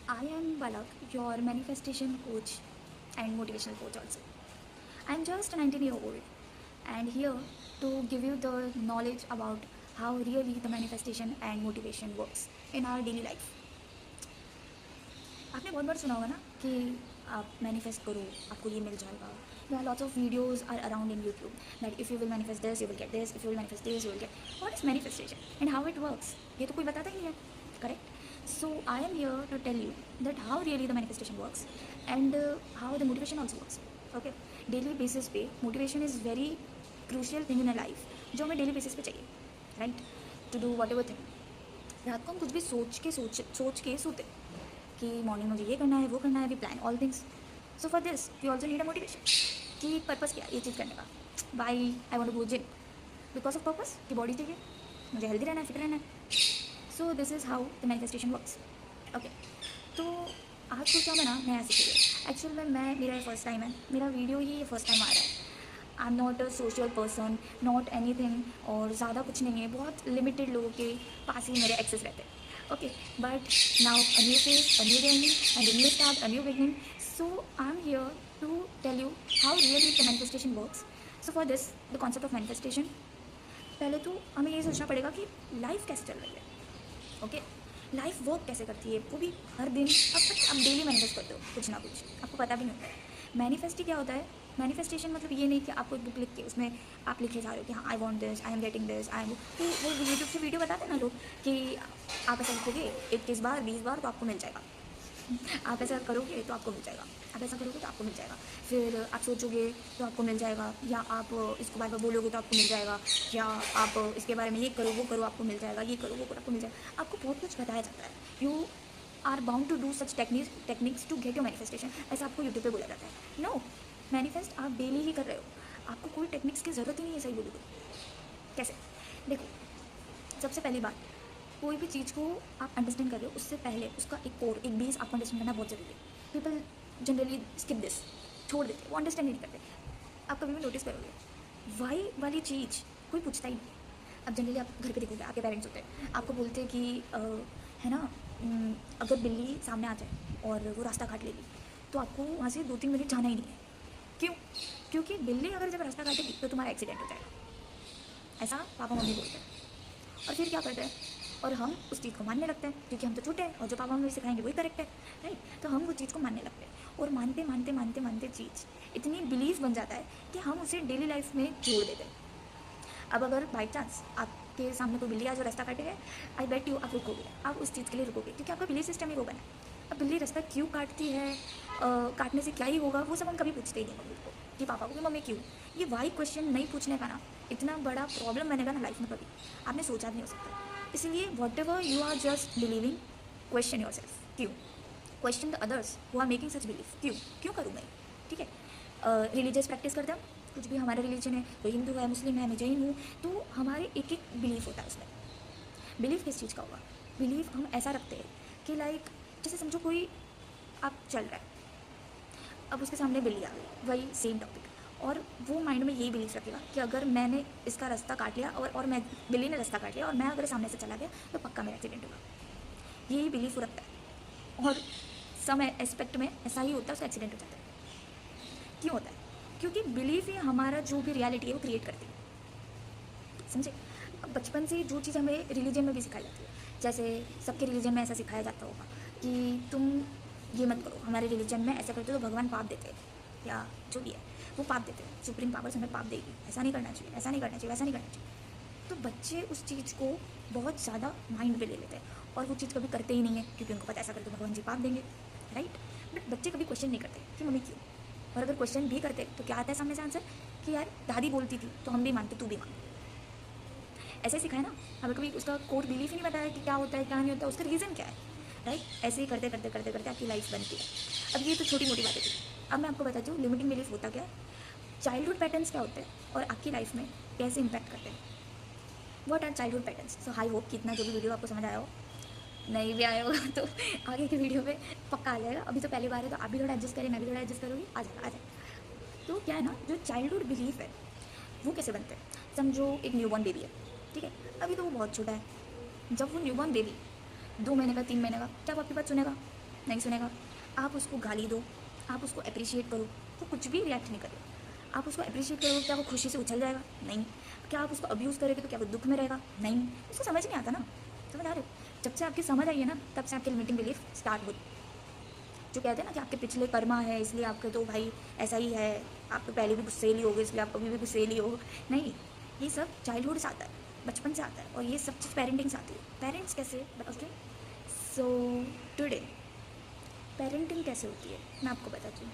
I am Balak, your manifestation coach and motivational coach also. I am just a 19-year-old and here to give you the knowledge about how really the manifestation and motivation works in our daily life. आपने बहुत बार सुना होगा ना कि आप manifest करो आपको ये मिल जाएगा. There are lots of videos are around in YouTube that if you will manifest this you will get this, if you will manifest this you will get. What is manifestation and how it works? ये तो कोई बताता ही नहीं है, correct? So I am here to tell you that how really the manifestation works and how the motivation also works. Okay, daily basis पे motivation is very crucial thing in a life जो हमें daily basis पे चाहिए, right? To do whatever thing. रात को हम कुछ भी सोच के सोते कि मॉर्निंग मुझे ये करना है वो करना है, we plan all things. So for this we also need a motivation कि पर्पस क्या ये चीज़ करने का. By I want to go gym because of purpose कि बॉडी चाहिए, मुझे हेल्दी रहना है, फिट रहना है. So this is how the manifestation works. Okay, तो आज सोचा मैं ना नया सीखिए. एक्चुअल में मेरा फर्स्ट टाइम है, मेरा वीडियो ही फर्स्ट टाइम आ रहा है. I am not a social person, not any thing, और ज़्यादा कुछ नहीं है, बहुत लिमिटेड लोगों के पास ही मेरे एक्सेस रहते हैं. Okay, but now a new phase, a new journey, and a new start, a new beginning. So I'm here to tell you how really the manifestation works. So for this, the concept of manifestation, पहले तो हमें ये सोचना पड़ेगा कि life कैसे चल रही है. ओके, लाइफ वर्क कैसे करती है, वो भी हर दिन. अब डेली मैनिफेस्ट करते हो कुछ ना कुछ, आपको पता भी नहीं होता है. मैनिफेस्ट ही क्या होता है? मैनिफेस्टेशन मतलब ये नहीं कि आपको एक बुक लिख के उसमें आप लिखे जा रहे हो कि हाँ I want this, I am getting this, I am. वो यूट्यूब से वीडियो बताते हैं ना लोग कि आप ऐसा लिखोगे 21 बार 20 बार तो आपको मिल जाएगा. आप ऐसा करोगे तो आपको मिल जाएगा, आप ऐसा करोगे तो आपको मिल जाएगा, फिर आप सोचोगे तो आपको मिल जाएगा, या आप इसको बार बार बोलोगे तो आपको मिल जाएगा, या आप इसके बारे में ये करो वो करो आपको मिल जाएगा, ये करो वो करो आपको मिल जाएगा. आपको बहुत कुछ बताया जाता है. You are bound to do such techniques to get your manifestation, ऐसा आपको यूट्यूब पे बोला जाता है. नो, मैनिफेस्ट आप डेली ही कर रहे हो, आपको कोई टेक्निक्स की ज़रूरत ही नहीं है. सही बोलोगे कैसे? देखो, सबसे पहली बात, कोई भी चीज़ को आप अंडरस्टैंड कर रहे हो उससे पहले उसका एक कोर, एक बेस आपको अंडरस्टैंड करना बहुत ज़रूरी है. पीपल जनरली स्किप दिस, छोड़ देते, वो अंडरस्टैंड नहीं करते. आप कभी भी नोटिस करोगे वाई वाली चीज़ कोई पूछता ही नहीं. अब जनरली आप घर पे देखोगे, आपके पेरेंट्स होते हैं, आपको बोलते हैं कि है ना, अगर बिल्ली सामने आ जाए और वो रास्ता काट लेगी तो आपको वहाँ से 2-3 मिनट जाना ही नहीं है. क्यों? क्योंकि बिल्ली अगर जब रास्ता काटेगी तो तुम्हारा एक्सीडेंट हो जाएगा. ऐसा पापा मम्मी बोलते हैं. और फिर क्या करते हैं, और हम उस चीज़ को मानने लगते हैं क्योंकि हम तो छोटे हैं और जो पापा मम्मी सिखाएंगे वही करेक्ट है, राइट? तो हम वो चीज़ को मानने लगते हैं और मानते मानते मानते मानते चीज़ इतनी बिलीव बन जाता है कि हम उसे डेली लाइफ में जोड़ देते हैं. अब अगर बाई चांस आपके सामने कोई बिल्ली आ जो रास्ता काटेगा, आई बेट यू आप रुकोगे, आप उस चीज़ के लिए रुकोगे क्योंकि आपका बिलीव सिस्टम ही वो बना है. अब बिल्ली रास्ता क्यों काटती है, काटने से क्या ही होगा, वो सब हम कभी पूछते ही नहीं मम्मी को कि पापा को कि मम्मी क्यों. ये वाई क्वेश्चन नहीं पूछने का ना इतना बड़ा प्रॉब्लम बनेगा ना लाइफ में, कभी आपने सोचा भी नहीं हो सकता. इसलिए whatever you are just believing, question yourself. क्यों? Question the others who are making such believe. क्यों क्यों करूँ मैं? ठीक है, रिलीजियस प्रैक्टिस करते हैं, कुछ भी हमारा रिलीजन है, कोई हिंदू है, मुस्लिम है, मैं जैन हूँ, तो हमारे एक एक बिलीफ होता है उसमें. बिलीव किस चीज़ का होगा? बिलीव हम ऐसा रखते हैं कि लाइक जैसे समझो कोई आप चल रहा है, अब उसके सामने बिल्ली आ गई, वही सेम टॉपिक, और वो माइंड में यही बिलीव रखेगा कि अगर मैंने इसका रास्ता काट लिया और मैं, बिल्ली ने रास्ता काट लिया और मैं अगर सामने से चला गया तो पक्का मेरा एक्सीडेंट होगा. यही बिलीफ वो रखता है और सम एस्पेक्ट में ऐसा ही होता है, उसका एक्सीडेंट हो जाता है. क्यों होता है? क्योंकि बिलीफ ही हमारा जो भी रियलिटी है वो क्रिएट करती है. समझे? अब बचपन से जो चीज़ हमें रिलीजन में भी सिखाई जाती है, जैसे सबके रिलीजन में ऐसा सिखाया जाता होगा कि तुम ये मत करो, हमारे रिलीजन में ऐसा करते तो भगवान पाप देते हैं, या जो भी है वो पाप देते हैं, सुप्रीम पावर्स हमें पाप देगी, ऐसा नहीं करना चाहिए, ऐसा नहीं करना चाहिए, वैसा नहीं करना चाहिए. तो बच्चे उस चीज़ को बहुत ज़्यादा माइंड पे ले लेते हैं और वो चीज़ कभी करते ही नहीं है क्योंकि उनको पता ऐसा करते तो भगवान जी पाप देंगे, राइट? बट बच्चे कभी क्वेश्चन नहीं करते कि मम्मी क्यों. और अगर क्वेश्चन भी करते तो क्या आता है सामने से आंसर कि यार दादी बोलती थी तो हम भी मानते, तू भी मान. ऐसे सिखाए ना, हमें कभी उसका कोर बिलीफ ही नहीं बताया कि क्या होता है क्या नहीं होता, उसका रीज़न क्या है, राइट? ऐसे ही करते करते करते करते आपकी लाइफ बनती है. अब ये तो छोटी मोटी बातें थी. अब मैं आपको बताती हूँ लिमिटिंग बिलीफ होता क्या है, चाइल्डहुड पैटर्न्स क्या होते हैं और आपकी लाइफ में कैसे इंपैक्ट करते हैं. What our childhood patterns? So I hope कि इतना जो भी वीडियो आपको समझ आया हो, नहीं भी आया होगा तो आगे की वीडियो में पक्का आ जाएगा. अभी तो पहली बार है तो आप भी थोड़ा एडजस्ट करें, मैं भी थोड़ा एडजस्ट करूँगी, आ जाएगा आ जाएगा. तो क्या है ना, जो चाइल्डहुड बिलीफ है वो कैसे बनते हैं. समझो एक न्यूबॉर्न बेबी है, ठीक है, अभी तो वो बहुत छोटा है. जब वो न्यूबॉर्न बेबी 2 महीने का 3 महीने का, क्या वो आपकी बात सुनेगा? नहीं सुनेगा। आप उसको गाली दो, आप उसको अप्रिशिएट करो, वो कुछ भी रिएक्ट नहीं करेगा। आप उसको अप्रिशिएट करोगे, क्या वो खुशी से उछल जाएगा? नहीं। क्या आप उसको अब्यूज़ करोगे तो क्या वो दुख में रहेगा? नहीं। उसको समझ नहीं आता ना, समझ आ रहे हो? जब से आपकी समझ आई है ना, तब से आपकी लिमिटिंग बिलीफ स्टार्ट हुई। जो कहते हैं ना कि आपके पिछले कर्मा है इसलिए आपके तो भाई ऐसा ही है, आप तो पहले भी गुस्सैली हो गए इसलिए आप कभी भी गुस्सैली हो। नहीं, ये सब चाइल्डहुड से आता है, बचपन से आता है, और ये सब चीज़ पेरेंटिंग से आती है। पेरेंट्स कैसे, ओके। सो टुडे पेरेंटिंग कैसे होती है मैं आपको बताती हूँ।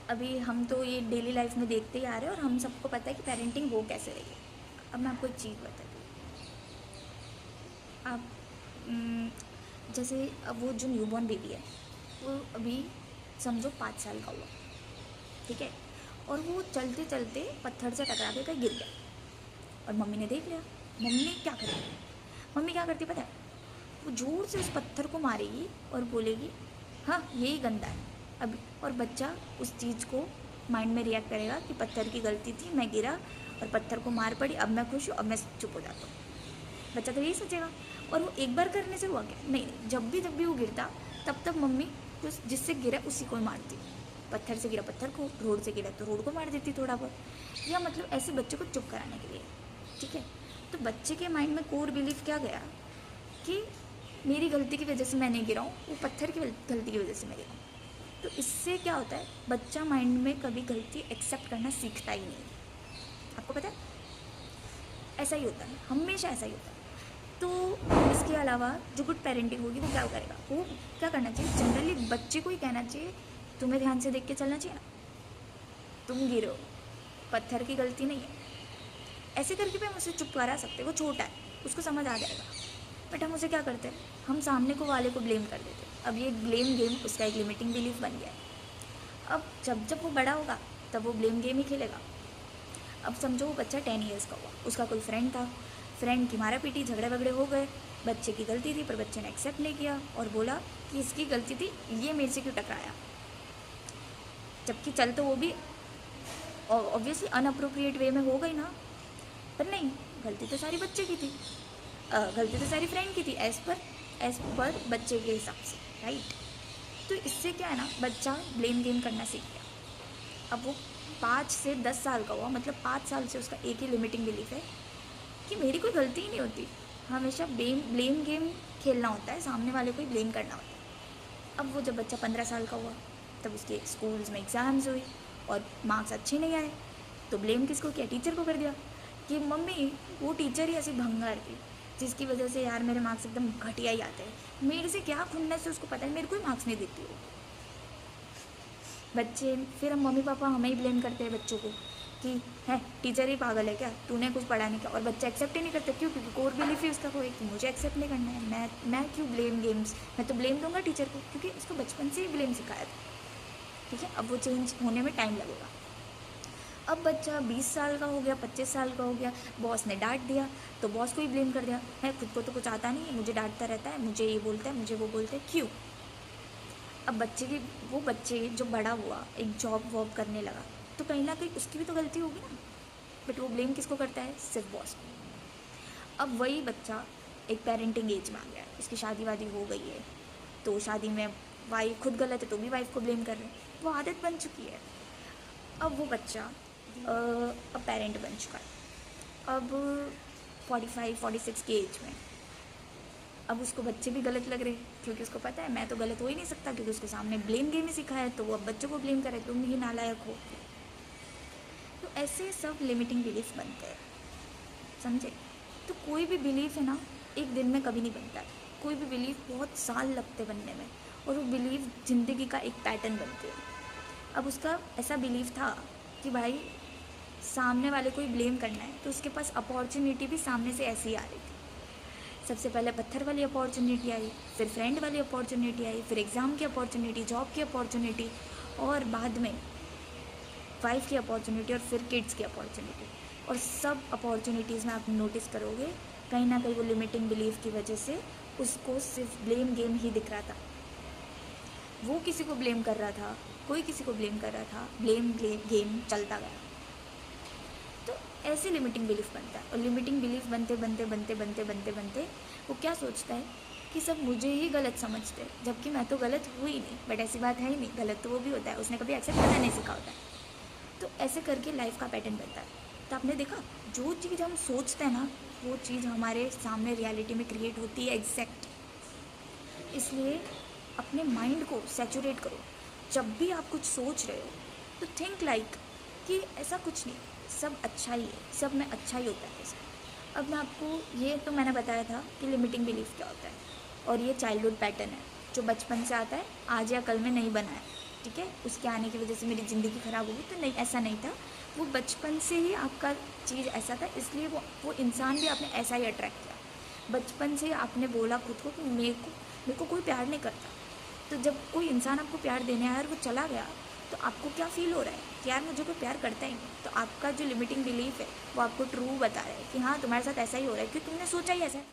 अभी हम तो ये डेली लाइफ में देखते ही आ रहे हैं और हम सबको पता है कि पेरेंटिंग हो कैसे रही है। अब मैं आपको एक चीज़ बताती हूँ। आप जैसे अब वो जो न्यूबॉर्न बेबी है वो अभी समझो 5 साल का हुआ, ठीक है, और वो चलते चलते पत्थर से टकरा के कहीं गिर गया और मम्मी ने देख लिया। मम्मी क्या करेगी? मम्मी क्या करती पता है? वो जोर से उस पत्थर को मारेगी और बोलेगी हाँ यही गंदा है अभी, और बच्चा उस चीज़ को माइंड में रिएक्ट करेगा कि पत्थर की गलती थी, मैं गिरा और पत्थर को मार पड़ी, अब मैं खुश हूँ, अब मैं चुप हो जाता हूँ। बच्चा तो यही सोचेगा। और वो एक बार करने से हुआ क्या? नहीं, जब भी वो गिरता तब मम्मी उस जिससे गिरा उसी को मारती। पत्थर से गिरा पत्थर को, रोड से गिरा तो रोड को मार देती थोड़ा बहुत, या मतलब ऐसे बच्चे को चुप कराने के लिए, ठीक है। तो बच्चे के माइंड में कोर बिलीफ क्या गया कि मेरी गलती की वजह से मैं नहीं गिरा हूँ, वो पत्थर की गलती की वजह से मैं गिरा हूँ। तो इससे क्या होता है, बच्चा माइंड में कभी गलती एक्सेप्ट करना सीखता ही नहीं। आपको पता है ऐसा ही होता है, हमेशा ऐसा ही होता है। तो इसके अलावा जो गुड पेरेंटिंग होगी वो क्या करेगा, वो क्या करना चाहिए, जनरली बच्चे को ही कहना चाहिए तुम्हें ध्यान से देख के चलना चाहिए ना, तुम गिरो, पत्थर की गलती नहीं है। ऐसे करके भी हम उसे चुप करा सकते, वो छोटा है उसको समझ आ जाएगा। बट हम उसे क्या करते हैं, हम सामने को वाले को ब्लेम कर देते हैं। अब ये ब्लेम गेम उसका एक लिमिटिंग बिलीफ बन गया है। अब जब वो बड़ा होगा तब वो ब्लेम गेम ही खेलेगा। अब समझो वो बच्चा 10 ईयर्स का हुआ, उसका कोई फ्रेंड था, फ्रेंड की मारा पीटी, झगड़े वगड़े हो गए, बच्चे की गलती थी पर बच्चे ने एक्सेप्ट नहीं किया और बोला कि इसकी गलती थी, ये मेरे से क्यों टकराया, जबकि चल तो वो भी ऑब्वियसली अनअप्रोप्रिएट वे में हो गई ना। पर नहीं, गलती तो सारी बच्चे की थी, गलती तो सारी फ्रेंड की थी एज पर बच्चे के हिसाब से, राइट। तो इससे क्या है ना, बच्चा ब्लेम गेम करना सीख गया। अब वो 5 से 10 साल का हुआ, मतलब 5 साल से उसका एक ही लिमिटिंग बिलीफ है कि मेरी कोई गलती ही नहीं होती, हमेशा ब्लेम गेम खेलना होता है, सामने वाले को ही ब्लेम करना होता है। अब वो जब बच्चा 15 साल का हुआ तब उसके स्कूल्स में एग्ज़ाम्स हुई और मार्क्स अच्छे नहीं आए, तो ब्लेम किसको किया, टीचर को कर दिया कि मम्मी वो टीचर ही ऐसी भंगार थी जिसकी वजह से यार मेरे मार्क्स एकदम घटिया ही आते हैं, मेरे से क्या खुन्नस से उसको पता है मेरे को ही मार्क्स नहीं देती हो। बच्चे फिर हम मम्मी पापा हमें ही ब्लेम करते हैं बच्चों को कि है टीचर ही पागल है क्या, तूने कुछ पढ़ा नहीं क्या, और बच्चा एक्सेप्ट ही नहीं करता। क्यों? क्योंकि कोर बिलीफ ही उसका कोई कि मुझे एक्सेप्ट नहीं करना है, मैं क्यों ब्लेम गेम्स, मैं तो ब्लेम दूंगा टीचर को, क्योंकि उसको बचपन से ही ब्लेम सिखाया था, ठीक है। अब वो चेंज होने में टाइम लगेगा। अब बच्चा 20 साल का हो गया, 25 साल का हो गया, बॉस ने डांट दिया तो बॉस को ही ब्लेम कर दिया, है खुद को तो कुछ आता नहीं है, मुझे डांटता रहता है, मुझे ये बोलता है, मुझे वो बोलता है, क्यों। अब वो बच्चे जो बड़ा हुआ एक जॉब वॉब करने लगा तो कहीं ना कहीं उसकी भी तो गलती होगी ना, बट वो ब्लेम किसको करता है, सिर्फ बॉस को। अब वही बच्चा एक पेरेंटिंग एज में आ गया, उसकी शादी वादी हो गई है, तो शादी में वाइफ खुद गलत है तो भी वाइफ को ब्लेम कर रहे हैं, वो आदत बन चुकी है। अब वो बच्चा अब पेरेंट बन चुका है, अब 45-46 की एज में, अब उसको बच्चे भी गलत लग रहे क्योंकि उसको पता है मैं तो गलत हो ही नहीं सकता, क्योंकि उसके सामने ब्लेम गेम ही सिखाया है, तो वो अब बच्चों को ब्लेम करे तुम ही नालायक हो। तो ऐसे सब लिमिटिंग बिलीफ बनते हैं, समझे। तो कोई भी बिलीफ है ना एक दिन में कभी नहीं बनता है, कोई भी बिलीफ बहुत साल लगते बनने में, और वो बिलीफ ज़िंदगी का एक पैटर्न बनते हैं। अब उसका ऐसा बिलीफ था कि भाई सामने वाले को ही ब्लेम करना है, तो उसके पास अपॉर्चुनिटी भी सामने से ऐसी आ रही थी। सबसे पहले पत्थर वाली अपॉर्चुनिटी आई, फिर फ्रेंड वाली अपॉर्चुनिटी आई, फिर एग्ज़ाम की अपॉर्चुनिटी, जॉब की अपॉर्चुनिटी, और बाद में वाइफ की अपॉर्चुनिटी, और फिर किड्स की अपॉर्चुनिटी। और सब अपॉर्चुनिटीज़ में आप नोटिस करोगे कहीं ना कहीं वो लिमिटिंग बिलीफ की वजह से उसको सिर्फ ब्लेम गेम ही दिख रहा था। वो किसी को ब्लेम कर रहा था, कोई किसी को ब्लेम कर रहा था, ब्लेम गेम चलता गया। तो ऐसे लिमिटिंग बिलीफ बनता है, और लिमिटिंग बिलीफ बनते बनते बनते बनते बनते बनते वो क्या सोचता है कि सब मुझे ही गलत समझते हैं, जबकि मैं तो गलत हुई ही नहीं। बट ऐसी बात है ही नहीं, गलत तो वो भी होता है, उसने कभी एक्सेप्ट करना नहीं सीखा होता है। तो ऐसे करके लाइफ का पैटर्न बनता है। तो आपने देखा, जो चीज़ हम सोचते हैं ना, वो चीज़ हमारे सामने रियलिटी में क्रिएट होती है एग्जैक्ट। इसलिए अपने माइंड को सैचुरेट करो। जब भी आप कुछ सोच रहे हो तो थिंक लाइक कि ऐसा कुछ नहीं, सब अच्छा ही है, सब में अच्छा ही होता है ऐसा। अब मैं आपको ये तो मैंने बताया था कि लिमिटिंग बिलीफ क्या होता है, और ये चाइल्डहुड पैटर्न है जो बचपन से आता है, आज या कल में नहीं बना है, ठीक है। उसके आने की वजह से मेरी ज़िंदगी ख़राब हो गई, तो नहीं, ऐसा नहीं था। वो बचपन से ही आपका चीज़ ऐसा था, इसलिए वो इंसान भी आपने ऐसा ही अट्रैक्ट किया। बचपन से आपने बोला खुद को कि मेरे को कोई प्यार नहीं करता। तो जब कोई इंसान आपको प्यार देने आया और वो चला गया, तो आपको क्या फील हो रहा है कि यार मुझे कोई प्यार करता ही नहीं। तो आपका जो लिमिटिंग बिलीफ है वो आपको ट्रू बता रहा है कि हाँ, तुम्हारे साथ ऐसा ही हो रहा है क्योंकि तुमने सोचा ही ऐसा है।